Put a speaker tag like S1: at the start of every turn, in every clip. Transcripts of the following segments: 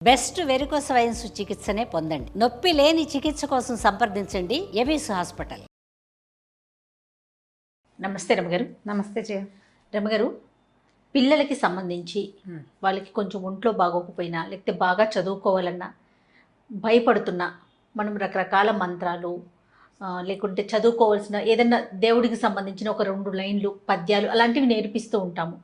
S1: Best varicose wines చికిత్సనే పొందండి. నొప్పి లేని చికిత్స కోసం సంప్రదించండి ఎబీస్ హాస్పిటల్. నమస్తే రమగారు.
S2: నమస్తే జయ.
S1: రమగారు, పిల్లలకి సంబంధించి వాళ్ళకి కొంచెం ఒంట్లో బాగోకపోయినా లేకపోతే బాగా చదువుకోవాలన్నా భయపడుతున్నా మనం రకరకాల మంత్రాలు లేకుంటే చదువుకోవాల్సిన ఏదైనా దేవుడికి సంబంధించిన ఒక 2 లైన్లు పద్యాలు అలాంటివి నేర్పిస్తూ ఉంటాము.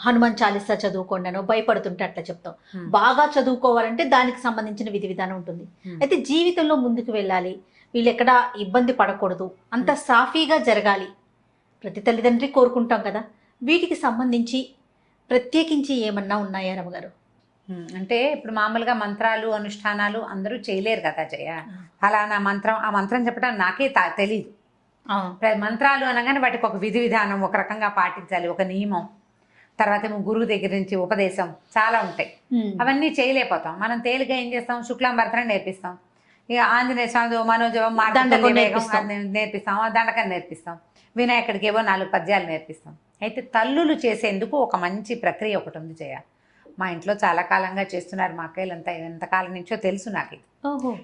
S1: హనుమాన్ చాలీసా చదువుకోండి అనో భయపడుతుంటే అట్లా చెప్తాం. బాగా చదువుకోవాలంటే దానికి సంబంధించిన విధి విధానం ఉంటుంది. అయితే జీవితంలో ముందుకు వెళ్ళాలి, వీళ్ళు ఎక్కడా ఇబ్బంది పడకూడదు, అంత సాఫీగా జరగాలి, ప్రతి తల్లిదండ్రి కోరుకుంటాం కదా. వీటికి సంబంధించి ప్రత్యేకించి ఏమన్నా ఉన్నాయా రమగారు?
S2: అంటే ఇప్పుడు మామూలుగా మంత్రాలు అనుష్ఠానాలు అందరూ చేయలేరు కదా జయ. ఫలానా మంత్రం, ఆ మంత్రం చెప్పడం నాకే తెలీదు. మంత్రాలు అనగానే వాటికి ఒక విధి విధానం ఒక రకంగా పాటించాలి, ఒక నియమం, తర్వాత ఏమో గురువు దగ్గర నుంచి ఉపదేశం చాలా ఉంటాయి. అవన్నీ చేయలేకపోతాం. మనం తేలిగా ఏం చేస్తాం, శుక్లాంబరతనం నేర్పిస్తాం, ఇక ఆంజనేయ స్వామి మనోజవం నేర్పిస్తాం, దండకం నేర్పిస్తాం, వినాయకుడికి ఏవో 4 పద్యాలు నేర్పిస్తాం. అయితే తల్లులు చేసేందుకు ఒక మంచి ప్రక్రియ ఒకటి ఉంది జయ. మా ఇంట్లో చాలా కాలంగా చేస్తున్నారు మా అక్కయ్యలంతా, ఎంతకాలం నుంచో తెలుసు నాకు.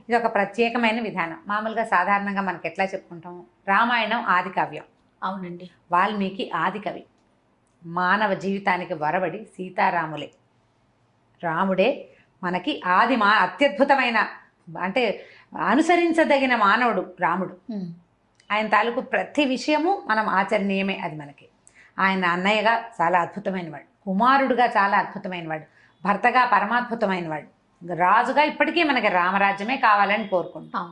S2: ఇది ఒక ప్రత్యేకమైన విధానం. మామూలుగా సాధారణంగా మనకి ఎట్లా చెప్పుకుంటాం, రామాయణం ఆది కావ్యం.
S1: అవునండి.
S2: వాల్మీకి ఆది కవి. మానవ జీవితానికి వరవడి సీతారాములే. రాముడే మనకి అత్యద్భుతమైన, అంటే అనుసరించదగిన మానవుడు రాముడు. ఆయన తాలూకు ప్రతి విషయము మనం ఆచరణీయమే. అది మనకి ఆయన అన్నయ్యగా చాలా అద్భుతమైన వాడు, కుమారుడుగా చాలా అద్భుతమైన వాడు, భర్తగా పరమాద్భుతమైన వాడు, రాజుగా ఇప్పటికీ మనకి రామరాజ్యమే కావాలని కోరుకుంటాం.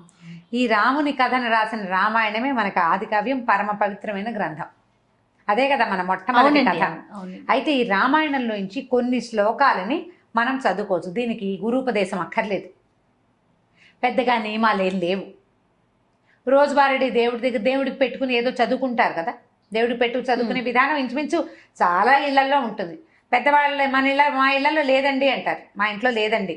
S2: ఈ రాముని కథను రాసిన రామాయణమే మనకి ఆది కావ్యం, పరమ పవిత్రమైన గ్రంథం. అదే కదా మన మొట్టమొదటి కథ. అయితే ఈ రామాయణంలోంచి కొన్ని శ్లోకాలని మనం చదువుకోవచ్చు. దీనికి గురూపదేశం అక్కర్లేదు, పెద్దగా నియమాలు ఏం లేవు. రోజువారీ దేవుడికి పెట్టుకుని ఏదో చదువుకుంటారు కదా, దేవుడికి చదువుకునే విధానం ఇంచుమించు చాలా ఇళ్లలో ఉంటుంది. పెద్దవాళ్ళ మా ఇళ్లలో లేదండి అంటారు, మా ఇంట్లో లేదండి.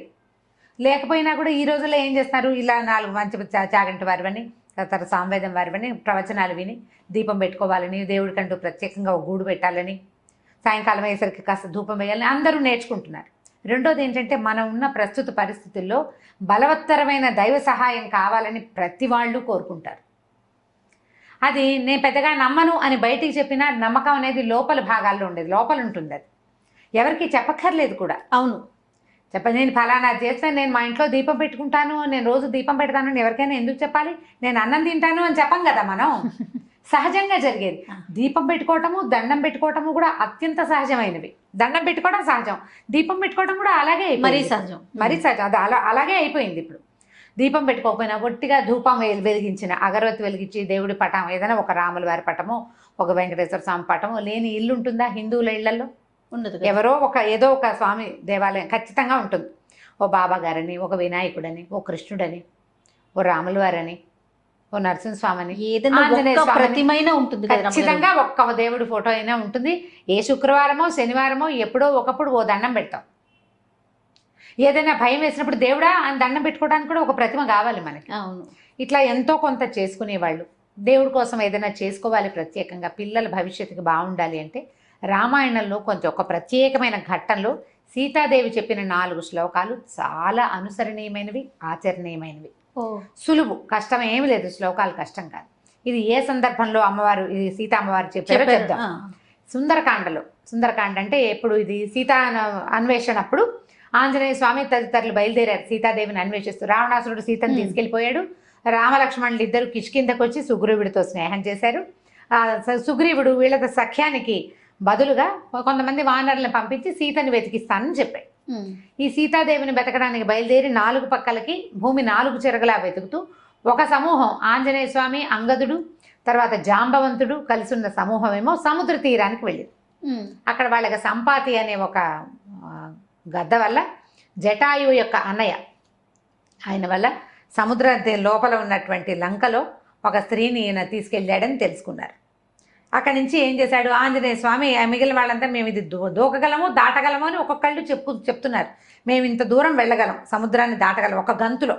S2: లేకపోయినా కూడా ఈ రోజుల్లో ఏం చేస్తారు, ఇలా 4 మంచి చాగంటి వారివని, తర్వాత సామవేదం వారివని ప్రవచనాలు విని దీపం పెట్టుకోవాలని, దేవుడికంటూ ప్రత్యేకంగా ఒక గూడు పెట్టాలని, సాయంకాలం అయ్యేసరికి కాస్త ధూపం వేయాలని అందరూ నేర్చుకుంటున్నారు. రెండోది ఏంటంటే, మనం ఉన్న ప్రస్తుత పరిస్థితుల్లో బలవత్తరమైన దైవ సహాయం కావాలని ప్రతి వాళ్ళు కోరుకుంటారు. అది నేను పెద్దగా నమ్మను అని బయటికి చెప్పినా నమ్మకం అనేది లోపల భాగాల్లో ఉండేది, లోపల ఉంటుంది. అది ఎవరికి చెప్పక్కర్లేదు కూడా.
S1: అవును,
S2: నేను ఫలానా చేస్తే, నేను మా ఇంట్లో దీపం పెట్టుకుంటాను, నేను రోజు దీపం పెడతాను అని ఎవరికైనా ఎందుకు చెప్పాలి? నేను అన్నం తింటాను అని చెప్పం కదా మనం. సహజంగా జరిగేది. దీపం పెట్టుకోవటము, దండం పెట్టుకోవటము కూడా అత్యంత సహజమైనవి. దండం పెట్టుకోవడం సహజం, దీపం పెట్టుకోవడం కూడా అలాగే మరీ సహజం. అది అలాగే అయిపోయింది. ఇప్పుడు దీపం పెట్టుకోకపోయినా ఒట్టిగా ధూపం వెలిగించిన, అగరవత్తి వెలిగించి దేవుడి పటం, ఏదైనా ఒక రాముల వారి పటమో ఒక వెంకటేశ్వర స్వామి పటమో లేని ఇల్లు ఉంటుందా? హిందువుల ఇళ్లలో ఉండదు. ఎవరో ఏదో ఒక స్వామి దేవాలయం ఖచ్చితంగా ఉంటుంది. ఓ బాబా గారని, ఒక వినాయకుడని, ఓ కృష్ణుడని, ఓ రాముల వారని, ఓ నరసింహస్వామిని, ఆంజనేయ ప్రతిమైనా ఉంటుంది. ఖచ్చితంగా ఒక్క దేవుడి ఫోటో అయినా ఉంటుంది. ఏ శుక్రవారమో శనివారమో ఎప్పుడో ఒకప్పుడు ఓ దండం పెడతాం. ఏదైనా భయం వేసినప్పుడు దేవుడా అని దండం పెట్టుకోవడానికి కూడా ఒక ప్రతిమ కావాలి మనకి.
S1: అవును.
S2: ఇట్లా ఎంతో కొంత చేసుకునేవాళ్ళు. దేవుడి కోసం ఏదైనా చేసుకోవాలి ప్రత్యేకంగా, పిల్లల భవిష్యత్తుకి బాగుండాలి అంటే రామాయణంలో కొంచెం ఒక ప్రత్యేకమైన ఘట్టంలో సీతాదేవి చెప్పిన 4 శ్లోకాలు చాలా అనుసరణీయమైనవి, ఆచరణీయమైనవి. సులువు, కష్టం ఏమి లేదు. శ్లోకాలు కష్టం కాదు. ఇది ఏ సందర్భంలో అమ్మవారు, ఇది సీతా అమ్మవారు చెప్పారో చెప్దాం. సుందరకాండ అంటే ఎప్పుడు, ఇది సీతా అన్వేషణప్పుడు ఆంజనేయ స్వామి తదితరులు బయలుదేరారు సీతాదేవిని అన్వేషిస్తూ. రావణాసురుడు సీతను తీసుకెళ్లిపోయాడు. రామలక్ష్మణులు ఇద్దరు కిష్కిందకు వచ్చి సుగ్రీవుడితో స్నేహం చేశారు. సుగ్రీవుడు వీళ్ళ సఖ్యానికి బదులుగా కొంతమంది వానరులను పంపించి సీతను వెతికిస్తానని చెప్పాడు. ఈ సీతాదేవిని వెతకడానికి బయలుదేరి 4 పక్కలకి భూమి 4 చెరగలా వెతుకుతూ ఒక సమూహం ఆంజనేయ స్వామి, అంగదుడు, తర్వాత జాంబవంతుడు కలిసి ఉన్న సమూహం ఏమో సముద్ర తీరానికి వెళ్ళింది. అక్కడ వాళ్ళకి సంపాతి అనే ఒక గద్ద వల్ల, జటాయువు యొక్క అన్నయ్య ఆయన వల్ల సముద్ర లోపల ఉన్నటువంటి లంకలో ఒక స్త్రీని ఈయన తీసుకెళ్ళాడని తెలుసుకున్నారు. అక్కడి నుంచి ఏం చేశాడు ఆంజనేయ స్వామి, మిగిలిన వాళ్ళంతా మేము ఇది దూకగలము, దాటగలము అని ఒక్కొక్కళ్ళు చెప్తున్నారు. మేము ఇంత దూరం వెళ్ళగలం, సముద్రాన్ని దాటగలం ఒక గంతులో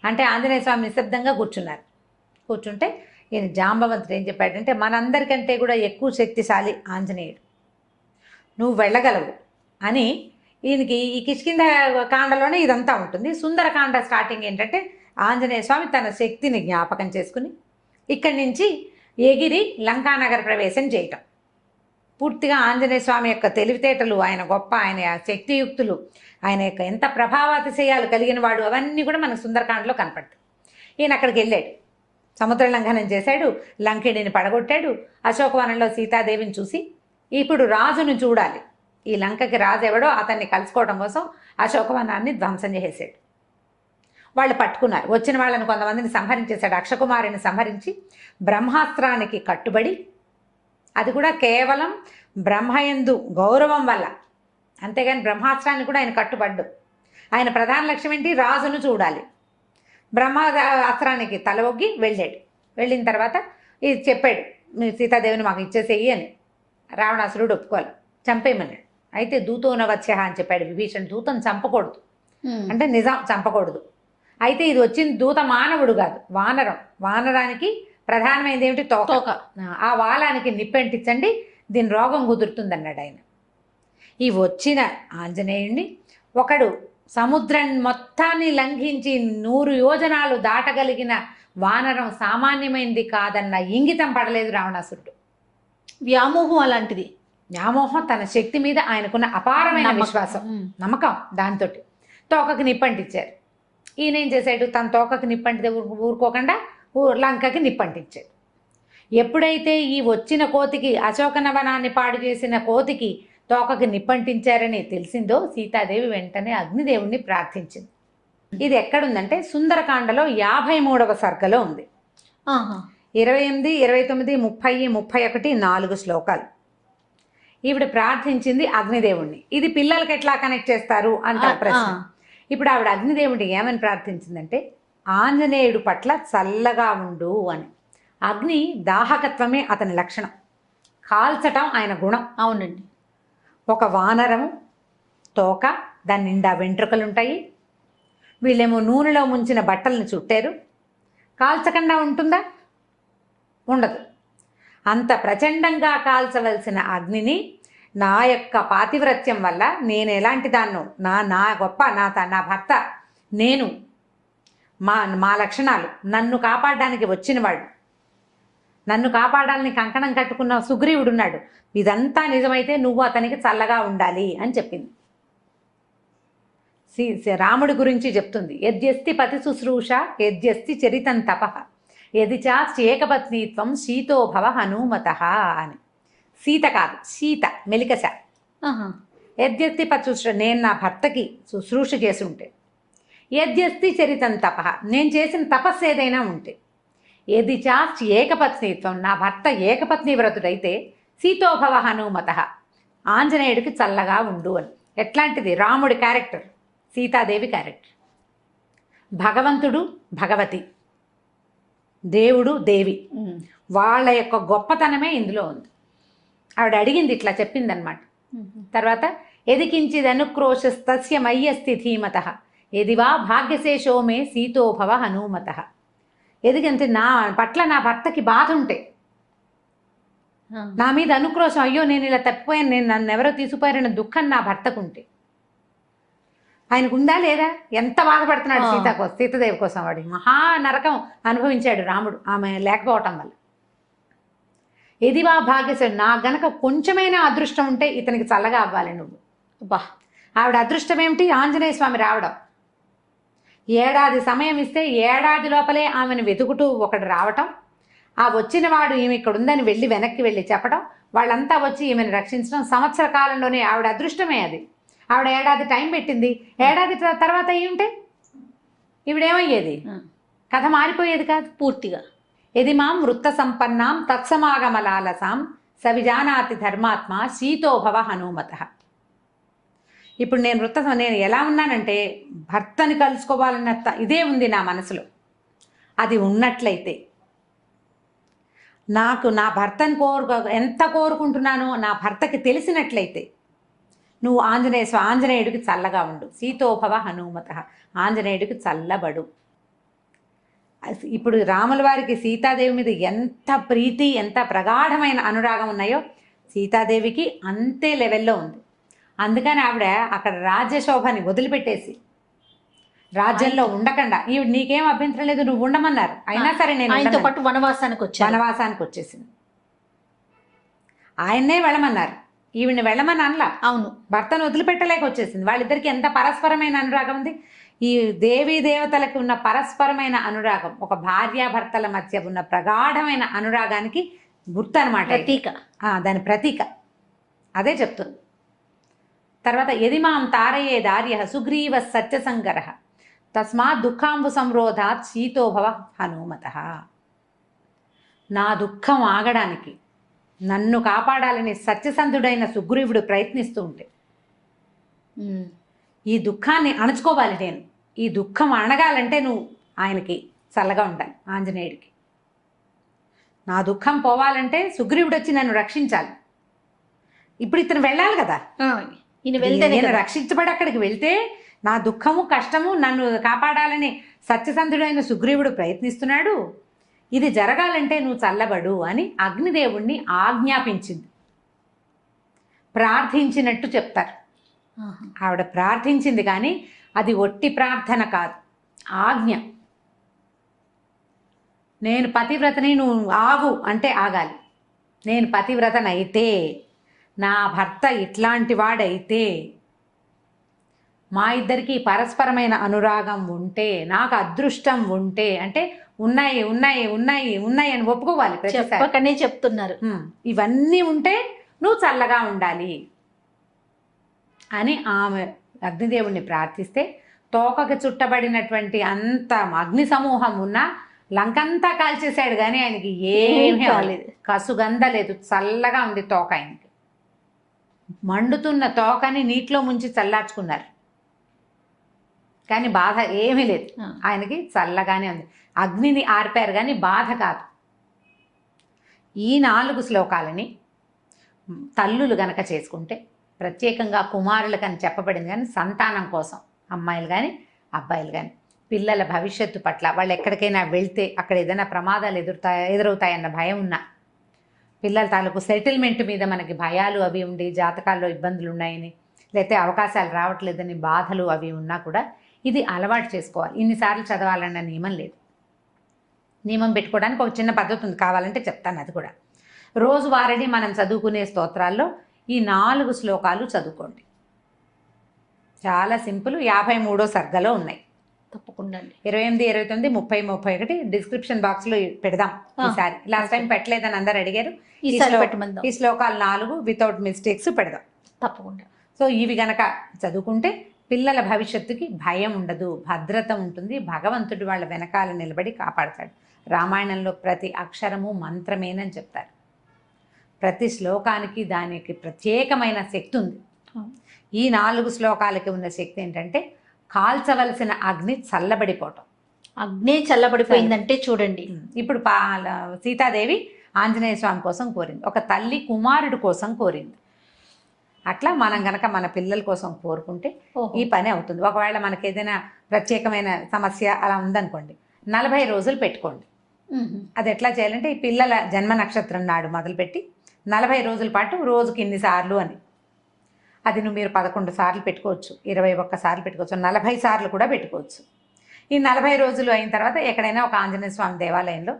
S2: అంటే. ఆంజనేయ స్వామి నిశ్శబ్దంగా కూర్చుంటే ఈయన జాంబవంతుడు ఏం చెప్పాడంటే, మనందరికంటే కూడా ఎక్కువ శక్తిశాలి ఆంజనేయుడు, నువ్వు వెళ్ళగలవు అని ఈయనకి ఈ కిష్కింధ కాండలోనే ఇదంతా ఉంటుంది. సుందరకాండ స్టార్టింగ్ ఏంటంటే ఆంజనేయ స్వామి తన శక్తిని జ్ఞాపకం చేసుకుని ఇక్కడి నుంచి ఎగిరి లంకానగర ప్రవేశం చేయటం. పూర్తిగా ఆంజనేయ స్వామి యొక్క తెలివితేటలు, ఆయన గొప్ప, ఆయన శక్తియుక్తులు, ఆయన యొక్క ఎంత ప్రభావాతిశయాలు కలిగిన వాడు, అవన్నీ కూడా మనకు సుందరకాండలో కనపడతాయి. ఈయన అక్కడికి వెళ్ళాడు, సముద్ర లంఘనం చేశాడు, లంకిణిని పడగొట్టాడు, అశోకవనంలో సీతాదేవిని చూసి ఇప్పుడు రాజును చూడాలి, ఈ లంకకి రాజు ఎవడో అతన్ని కలుసుకోవడం కోసం అశోకవనాన్ని ధ్వంసం చేసేసాడు. వాళ్ళు పట్టుకున్నారు, వచ్చిన వాళ్ళని కొంతమందిని సంహరించేశాడు. అక్షకుమారిని సంహరించి బ్రహ్మాస్త్రానికి కట్టుబడి, అది కూడా కేవలం బ్రహ్మయందు గౌరవం వల్ల, అంతేగాని బ్రహ్మాస్త్రాన్ని కూడా ఆయన కట్టుబడ్డు. ఆయన ప్రధాన లక్ష్యం ఏంటి? రాజును చూడాలి. బ్రహ్మాస్త్రానికి తల ఒగ్గి వెళ్ళాడు. వెళ్ళిన తర్వాత ఇది చెప్పాడు, మీ సీతాదేవిని మాకు ఇచ్చేసేయి అని. రావణాసురుడు ఒప్పుకోవాలి, చంపేయమన్నాడు. అయితే దూతోన వచ్చా అని చెప్పాడు విభీషణ్. దూతను చంపకూడదు అంటే నిజం, చంపకూడదు. అయితే ఇది వచ్చిన దూత మానవుడు కాదు, వానరం. వానరానికి ప్రధానమైనది ఏమిటి? తోక. ఆ వాలానికి నిప్పంటించండి, దీని రోగం కుదురుతుందన్నాడు ఆయన. ఈ వచ్చిన ఆంజనేయుణ్ణి ఒకడు సముద్రం మొత్తాన్ని లంఘించి 100 యోజనాలు దాటగలిగిన వానరం సామాన్యమైనది కాదన్న ఇంగితం పడలేదు రావణాసురుడు.
S1: వ్యామోహం అలాంటిది.
S2: వ్యామోహం, తన శక్తి మీద ఆయనకున్న అపారమైన విశ్వాసం, నమ్మకం, దాంతో తోకకి నిప్పంటించారు. ఈయన ఏం చేశాడు? తన తోకకి నిప్పంటితే ఊరుకోకుండా లంకకి నిప్పంటించాడు. ఎప్పుడైతే ఈ వచ్చిన కోతికి, అశోకనవనాన్ని పాడు చేసిన కోతికి తోకకి నిప్పంటించారని తెలిసిందో సీతాదేవి వెంటనే అగ్నిదేవుణ్ణి ప్రార్థించింది. ఇది ఎక్కడుందంటే సుందరకాండలో 53వ సర్గలో ఉంది. 28, 29, 30, 31 4 శ్లోకాలు. ఈవిడ ప్రార్థించింది అగ్నిదేవుణ్ణి. ఇది పిల్లలకి ఎట్లా కనెక్ట్ చేస్తారు అంటారు ప్రశ్న. ఇప్పుడు ఆవిడ అగ్నిదేవుడిని ఏమని ప్రార్థించిందంటే, ఆంజనేయుడు పట్ల చల్లగా ఉండు అని. అగ్ని దాహకత్వమే అతని లక్షణం, కాల్చటం ఆయన గుణం.
S1: అవునండి.
S2: ఒక వానరము తోక, దాని నిండా వెంట్రుకలుంటాయి, వీళ్ళేమో నూనెలో ముంచిన బట్టలను చుట్టారు, కాల్చకుండా ఉంటుందా? ఉండదు. అంత ప్రచండంగా కాల్చవలసిన అగ్నిని నా యొక్క పాతివ్రత్యం వల్ల నేను ఎలాంటి దాన్నో, నా గొప్ప, నా భర్త, నేను, మా లక్షణాలు, నన్ను కాపాడడానికి వచ్చినవాడు, నన్ను కాపాడాలని కంకణం కట్టుకున్న సుగ్రీవుడున్నాడు, ఇదంతా నిజమైతే నువ్వు అతనికి చల్లగా ఉండాలి అని చెప్పింది. రాముడి గురించి చెప్తుంది. యద్యస్తి పతి శుశ్రూష యద్యస్తి చరితం తపః యది చాస్తి ఏకపత్నీత్వం శీతో భవ హనుమత అని. సీత కాదు, సీత మెలికస. యద్యస్తి పతి శుశ్రూష, నేను నా భర్తకి శుశ్రూష చేసి ఉంటే, యద్యస్తి చరితం తపః, నేను చేసిన తపస్సు ఏదైనా ఉంటే, యది చాస్తి ఏకపత్నీత్వం, నా భర్త ఏకపత్ని వ్రతుడైతే, సీతోభవ హనుమత, ఆంజనేయుడికి చల్లగా ఉండు అని. ఎట్లాంటిది? రాముడి క్యారెక్టర్, సీతాదేవి క్యారెక్టర్. భగవంతుడు భగవతి, దేవుడు దేవి, వాళ్ళ యొక్క గొప్పతనమే ఇందులో ఉంది. ఆవిడ అడిగింది, ఇట్లా చెప్పిందనమాట. తర్వాత ఎదికించిది అనుక్రోశస్తస్య మయ్యస్తి ధీమత ఎదివా భాగ్యశేషో మే సీతోభవ హనుమత. ఎదిగంటే నా పట్ల నా భర్తకి బాధ ఉంటే, నా మీద అనుక్రోశం, అయ్యో నేను ఇలా తప్పిపోయాను, నేను నన్ను ఎవరో తీసుకుపోయారన్న దుఃఖం నా భర్తకు ఉంటే, ఆయనకు ఉందా లేదా? ఎంత బాధపడుతున్నాడు సీతాదేవి కోసం. వాడి మహా నరకం అనుభవించాడు రాముడు ఆమె లేకపోవటం వల్ల. ఎదివా భాగ్యశేషం, నా గనక కొంచెమైనా అదృష్టం ఉంటే ఇతనికి చల్లగా అవ్వాలి నువ్వు. బా, ఆవిడ అదృష్టం ఏమిటి? ఆంజనేయ స్వామి రావడం. ఏడాది సమయం ఇస్తే ఏడాది లోపలే ఆమెను వెతుకుతూ ఒకడు రావటం, ఆ వచ్చిన వాడు ఈమె ఇక్కడ ఉందని వెళ్ళి వెనక్కి వెళ్ళి చెప్పడం, వాళ్ళంతా వచ్చి ఈమెను రక్షించడం, సంవత్సర కాలంలోనే ఆవిడ అదృష్టమే అది. ఆవిడ ఏడాది టైం పెట్టింది. ఏడాది తర్వాత అయ్యి ఉంటే ఈవిడేమయ్యేది? కథ మారిపోయేది కాదు పూర్తిగా. ఎది మాం వృత్త సంపన్నాం తత్సమాగమలాలసాం సవిజానాతి ధర్మాత్మ సీతోభవ హనుమత. ఇప్పుడు నేను ఎలా ఉన్నానంటే, భర్తని కలుసుకోవాలన్న ఇదే ఉంది నా మనసులో. అది ఉన్నట్లయితే, నాకు నా భర్తని ఎంత కోరుకుంటున్నానో నా భర్తకి తెలిసినట్లయితే, నువ్వు ఆంజనేయుడికి చల్లగా ఉండు, సీతోభవ హనుమత, ఆంజనేయుడికి చల్లబడు. ఇప్పుడు రాముల వారికి సీతాదేవి మీద ఎంత ప్రీతి, ఎంత ప్రగాఢమైన అనురాగం ఉన్నాయో సీతాదేవికి అంతే లెవెల్లో ఉంది. అందుకని ఆవిడ అక్కడ రాజ్యశోభని వదిలిపెట్టేసి రాజ్యంలో ఉండకుండా ఈవిడ నీకేం అభ్యంతరం లేదు నువ్వు ఉండమన్నారు, అయినా సరే నేను
S1: ఆయనతో
S2: ఉండను.
S1: పాటు
S2: వనవాసానికి వచ్చేసింది. ఆయన్నే వెళ్ళమన్నారు, ఈవిడ్ని వెళ్ళమని అనలా.
S1: అవును,
S2: భర్తను వదిలిపెట్టలేక వచ్చేసింది. వాళ్ళిద్దరికి ఎంత పరస్పరమైన అనురాగం ఉంది. ఈ దేవీ దేవతలకు ఉన్న పరస్పరమైన అనురాగం ఒక భార్యాభర్తల మధ్య ఉన్న ప్రగాఢమైన అనురాగానికి గుర్తు అనమాట,
S1: ప్రతీక.
S2: దాని ప్రతీక అదే చెప్తుంది. తర్వాత యదిమాం తారయే దార్య సుగ్రీవ సత్యసంగర తస్మాత్ దుఃఖాంబు సంరోధాత్ శీతోభవ హనుమత. నా దుఃఖం ఆగడానికి నన్ను కాపాడాలని సత్యసంధుడైన సుగ్రీవుడు ప్రయత్నిస్తూ ఉంటే ఈ దుఃఖాన్ని అణచుకోవాలి నేను, ఈ దుఃఖం అణగాలంటే నువ్వు ఆయనకి చల్లగా ఉండాలి, ఆంజనేయుడికి. నా దుఃఖం పోవాలంటే సుగ్రీవుడు వచ్చి నన్ను రక్షించాలి. ఇప్పుడు ఇతను వెళ్ళాలి కదా, నేను రక్షించబడి అక్కడికి వెళ్తే నా దుఃఖము కష్టము నన్ను కాపాడాలని సత్యసంధుడైన సుగ్రీవుడు ప్రయత్నిస్తున్నాడు, ఇది జరగాలంటే నువ్వు చల్లబడు అని అగ్నిదేవుణ్ణి ఆజ్ఞాపించింది. ప్రార్థించినట్టు చెప్తారు. ఆవిడ ప్రార్థించింది కానీ అది ఒట్టి ప్రార్థన కాదు, ఆజ్ఞ. నేను పతివ్రతని, నువ్వు ఆగు అంటే ఆగాలి. నేను పతివ్రతనైతే, నా భర్త ఇట్లాంటి వాడైతే, మా ఇద్దరికి పరస్పరమైన అనురాగం ఉంటే, నాకు అదృష్టం ఉంటే, అంటే ఉన్నాయి ఉన్నాయి ఉన్నాయి ఉన్నాయి అని ఒప్పుకోవాలి.
S1: చెప్పకనే చెప్తున్నారు.
S2: ఇవన్నీ ఉంటే నువ్వు చల్లగా ఉండాలి అని ఆమె అగ్నిదేవుణ్ణి ప్రార్థిస్తే తోకకి చుట్టబడినటువంటి అంత అగ్ని సమూహం ఉన్నా లంకంతా కాల్చేశాడు కానీ ఆయనకి ఏమీ కాలేదు, కసుగంధ లేదు, చల్లగా ఉంది తోక. ఆయనకి మండుతున్న తోకని నీటిలో ముంచి చల్లార్చుకున్నారు కానీ బాధ ఏమీ లేదు, ఆయనకి చల్లగానే ఉంది. అగ్నిని ఆర్పారు కానీ బాధ కాదు. ఈ 4 శ్లోకాలని తల్లులు గనక చేసుకుంటే, ప్రత్యేకంగా కుమారులకని చెప్పబడింది కానీ సంతానం కోసం అమ్మాయిలు కానీ అబ్బాయిలు కానీ పిల్లల భవిష్యత్తు పట్ల, వాళ్ళు ఎక్కడికైనా వెళ్తే అక్కడ ఏదైనా ప్రమాదాలు ఎదురవుతాయన్న భయం ఉన్నా, పిల్లల తాలూకు సెటిల్మెంట్ మీద మనకి భయాలు అవి ఉండి జాతకాల్లో ఇబ్బందులు ఉన్నాయని, లేకపోతే అవకాశాలు రావట్లేదని బాధలు అవి ఉన్నా కూడా ఇది అలవాటు చేసుకోవాలి. ఇన్నిసార్లు చదవాలన్న నియమం లేదు. నియమం పెట్టుకోవడానికి ఒక చిన్న పద్ధతి ఉంది, కావాలంటే చెప్తాను అది కూడా. రోజువారీ మనం చదువుకునే స్తోత్రాల్లో ఈ 4 శ్లోకాలు చదువుకోండి. చాలా సింపుల్. 53వ సర్గలో ఉన్నాయి.
S1: తప్పకుండా
S2: 28, 29, 30, 31 డిస్క్రిప్షన్ బాక్స్లో పెడదాం ఈసారి. లాస్ట్ టైం పెట్టలేదని అందరు అడిగారు. ఈ శ్లోకాలు 4 వితౌట్ మిస్టేక్స్ పెడదాం
S1: తప్పకుండా.
S2: సో ఇవి గనక చదువుకుంటే పిల్లల భవిష్యత్తుకి భయం ఉండదు, భద్రత ఉంటుంది. భగవంతుడు వాళ్ళ వెనకాల నిలబడి కాపాడతాడు. రామాయణంలో ప్రతి అక్షరము మంత్రమేనని చెప్తారు. ప్రతి శ్లోకానికి దానికి ప్రత్యేకమైన శక్తి ఉంది. ఈ 4 శ్లోకాలకి ఉన్న శక్తి ఏంటంటే కాల్చవలసిన అగ్ని చల్లబడిపోవటం.
S1: అగ్ని చల్లబడిపోయిందంటే చూడండి,
S2: ఇప్పుడు సీతాదేవి ఆంజనేయ స్వామి కోసం కోరింది, ఒక తల్లి కుమారుడు కోసం కోరింది. అట్లా మనం గనక మన పిల్లల కోసం కోరుకుంటే ఈ పని అవుతుంది. ఒకవేళ మనకి ఏదైనా ప్రత్యేకమైన సమస్య అలా ఉందనుకోండి, 40 రోజులు పెట్టుకోండి. అది ఎట్లా చేయాలంటే ఈ పిల్లల జన్మ నక్షత్రం నాడు మొదలుపెట్టి 40 రోజుల పాటు రోజుకి ఇన్నిసార్లు అని, అది మీరు 11 సార్లు పెట్టుకోవచ్చు, 21 సార్లు పెట్టుకోవచ్చు, 40 సార్లు కూడా పెట్టుకోవచ్చు. ఈ 40 రోజులు అయిన తర్వాత ఎక్కడైనా ఒక ఆంజనేయ స్వామి దేవాలయంలో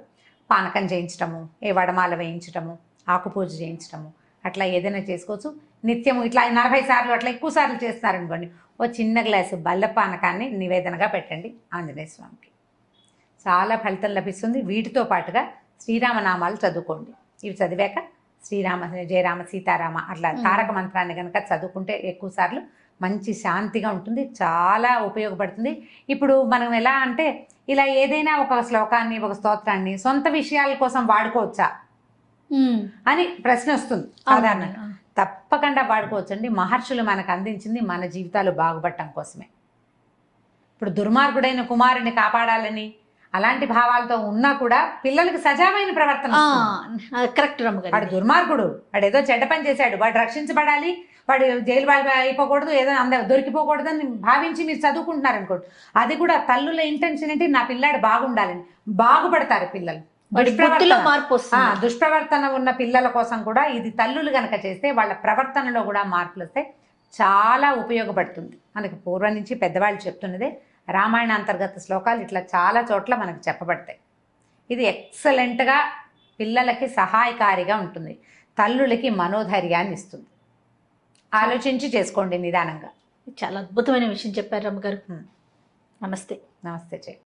S2: పానకం చేయించటము, ఏ వడమాల వేయించటము, ఆకుపూజ చేయించటము, అట్లా ఏదైనా చేసుకోవచ్చు. నిత్యము ఇట్లా 40 సార్లు అట్లా ఎక్కువ సార్లు చేస్తున్నారనుకోండి, ఓ చిన్న గ్లాసు బెల్ల పానకాన్ని నివేదనగా పెట్టండి ఆంజనేయ స్వామికి. చాలా ఫలితం లభిస్తుంది. వీటితో పాటుగా శ్రీరామనామాలు చదువుకోండి. ఇవి చదివాక శ్రీరామ జయరామ సీతారామ అట్లా తారక మంత్రాన్ని కనుక చదువుకుంటే ఎక్కువ సార్లు మంచి శాంతిగా ఉంటుంది, చాలా ఉపయోగపడుతుంది. ఇప్పుడు మనం ఎలా అంటే ఇలా ఏదైనా ఒక శ్లోకాన్ని ఒక స్తోత్రాన్ని సొంత విషయాల కోసం వాడుకోవచ్చా అని ప్రశ్న వస్తుంది సాధారణంగా. తప్పకుండా వాడుకోవచ్చండి. మహర్షులు మనకు అందించింది మన జీవితాలు బాగుపడటం కోసమే. ఇప్పుడు దుర్మార్గుడైన కుమారుని కాపాడాలని అలాంటి భావాలతో ఉన్నా కూడా పిల్లలకి సజావైన ప్రవర్తన.
S1: కరెక్ట్.
S2: వాడు దుర్మార్గుడు, వాడు ఏదో చెడ్డ పని చేశాడు, వాడు రక్షించబడాలి, వాడు జైలు అయిపోకూడదు, ఏదో దొరికిపోకూడదు అని భావించి మీరు చదువుకుంటున్నారు అనుకోండి, అది కూడా తల్లుల ఇంటెన్షన్ ఏంటి, నా పిల్లాడు బాగుండాలని. బాగుపడతారు పిల్లలు. దుష్ప్రవర్తన ఉన్న పిల్లల కోసం కూడా ఇది తల్లులు గనక చేస్తే వాళ్ళ ప్రవర్తనలో కూడా మార్పులు వస్తాయి, చాలా ఉపయోగపడుతుంది. మనకి పూర్వం నుంచి పెద్దవాళ్ళు చెప్తున్నదే రామాయణ అంతర్గత శ్లోకాలు ఇట్లా చాలా చోట్ల మనకు చెప్పబడతాయి. ఇది ఎక్సలెంట్గా పిల్లలకి సహాయకారిగా ఉంటుంది, తల్లులకి మనోధైర్యాన్ని ఇస్తుంది. ఆలోచించి చేసుకోండి నిదానంగా.
S1: చాలా అద్భుతమైన విషయం చెప్పారు రమ్మగారు.
S2: హ్మ్.
S1: నమస్తే.
S2: నమస్తే జయ.